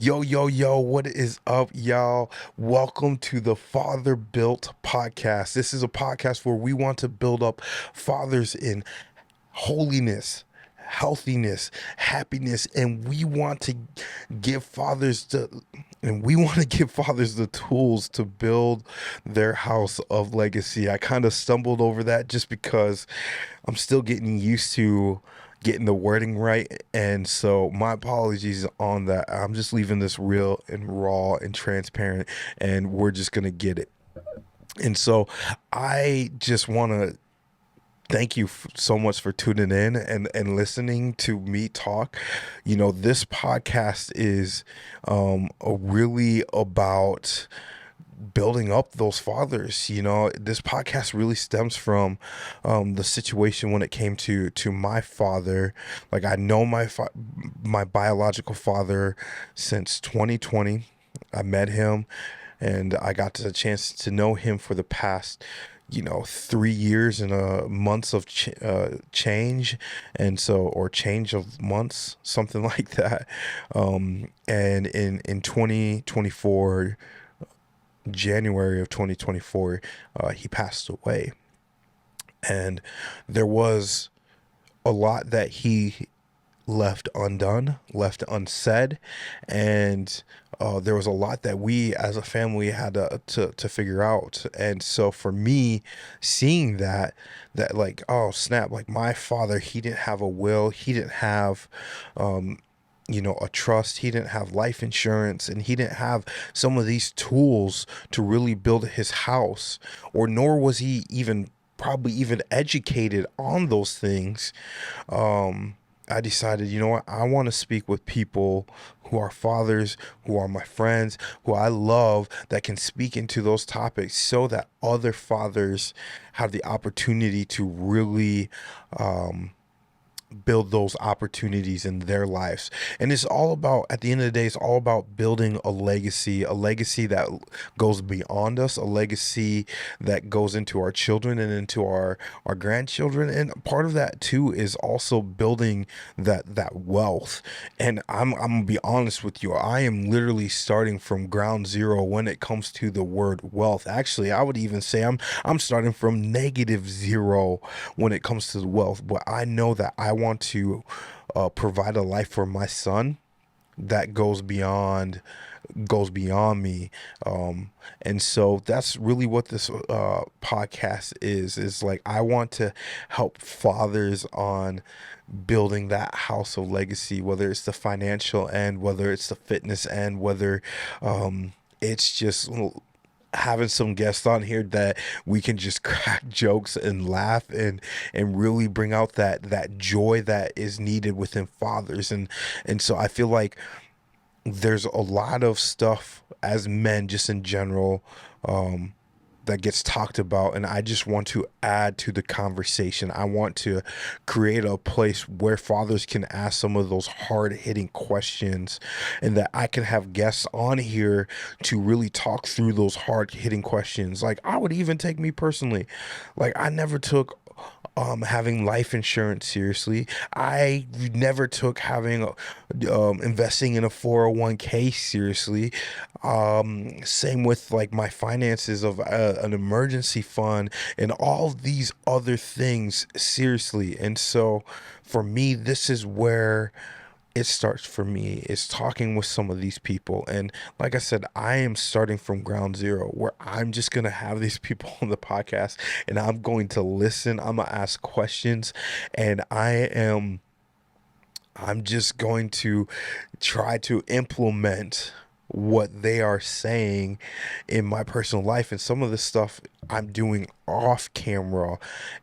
Yo, yo, yo, what is up, y'all? Welcome to the Father Built podcast. This is a podcast where we want to build up fathers in holiness, healthiness, happiness, and give fathers the we want to give fathers the tools to build their house of legacy. I kind of stumbled over that just because I'm still getting used to getting the wording right, and so my apologies on that. I'm just leaving this real and raw and transparent, and we're just gonna get it. And so I just want to thank you so much for tuning in and listening to me talk. This podcast is really about building up those fathers. This podcast really stems from the situation when it came to my father. Like, I know my biological father since 2020. I met him and I got the chance to know him for the past 3 years and months of change, and so, or change of months, something like that. And in 2024, January of 2024, he passed away. And there was a lot that he left undone, left unsaid, and there was a lot that we as a family had to figure out. And so for me, seeing that like, oh snap, like my father, he didn't have a will, he didn't have a trust, he didn't have life insurance, and he didn't have some of these tools to really build his house, or nor was he even probably even educated on those things. I decided, you know what, I want to speak with people who are fathers, who are my friends, who I love, that can speak into those topics so that other fathers have the opportunity to really build those opportunities in their lives. And it's all about, at the end of the day, it's all about building a legacy that goes beyond us, a legacy that goes into our children and into our grandchildren. And part of that too is also building that wealth. And I'm gonna be honest with you, I am literally starting from ground zero when it comes to the word wealth. Actually, I would even say I'm starting from negative zero when it comes to the wealth. But I know that I want to provide a life for my son that goes beyond me. And so that's really what this podcast is like. I want to help fathers on building that house of legacy, whether it's the financial end, whether it's the fitness end, whether it's just having some guests on here that we can just crack jokes and laugh and really bring out that joy that is needed within fathers. And so I feel like there's a lot of stuff as men, just in general, that gets talked about, and I just want to add to the conversation. I want to create a place where fathers can ask some of those hard-hitting questions, and that I can have guests on here to really talk through those hard-hitting questions. Like, I would even take me personally, like, I never took having life insurance seriously. I never took having investing in a 401k seriously. Same with like my finances of an emergency fund and all these other things seriously. And so for me, this is where it starts for me, is talking with some of these people. And like I said, I am starting from ground zero, where I'm just going to have these people on the podcast and I'm going to listen, I'm going to ask questions, and I'm just going to try to implement what they are saying in my personal life. And some of the stuff I'm doing off camera,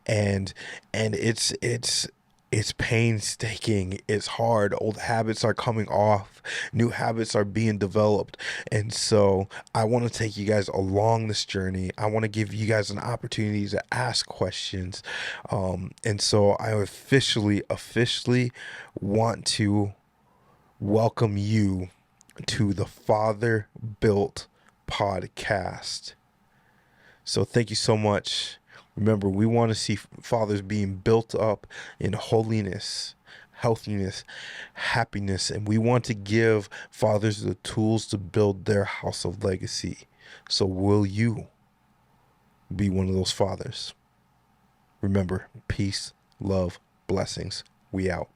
and it's painstaking, it's hard. Old habits are coming off, new habits are being developed. And so I want to take you guys along this journey. I want to give you guys an opportunity to ask questions. And so I officially want to welcome you to the Father Built podcast. So thank you so much. Remember, we want to see fathers being built up in holiness, healthiness, happiness, and we want to give fathers the tools to build their house of legacy. So will you be one of those fathers? Remember, peace, love, blessings. We out.